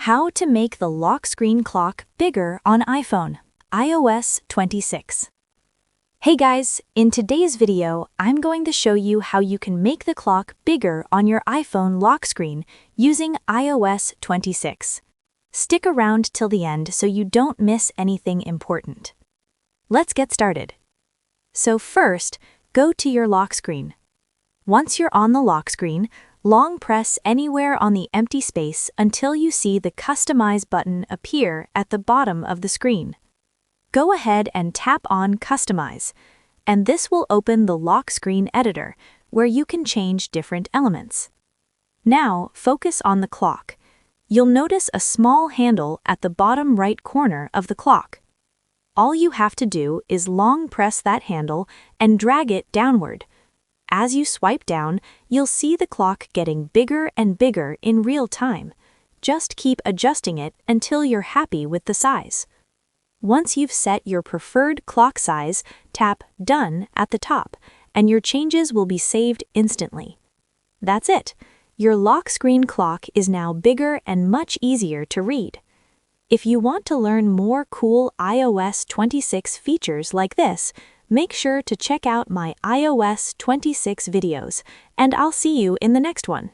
How to make the lock screen clock bigger on iPhone, iOS 26. Hey guys, in today's video, I'm going to show you how you can make the clock bigger on your iPhone lock screen using iOS 26. Stick around till the end so you don't miss anything important. Let's get started. So first, go to your lock screen. Once you're on the lock screen, long press anywhere on the empty space until you see the Customize button appear at the bottom of the screen. Go ahead and tap on Customize, and this will open the lock screen editor, where you can change different elements. Now, focus on the clock. You'll notice a small handle at the bottom right corner of the clock. All you have to do is long press that handle and drag it downward. As you swipe down, you'll see the clock getting bigger and bigger in real time. Just keep adjusting it until you're happy with the size. Once you've set your preferred clock size, tap Done at the top, and your changes will be saved instantly. That's it. Your lock screen clock is now bigger and much easier to read. If you want to learn more cool iOS 26 features like this, make sure to check out my iOS 26 videos, and I'll see you in the next one.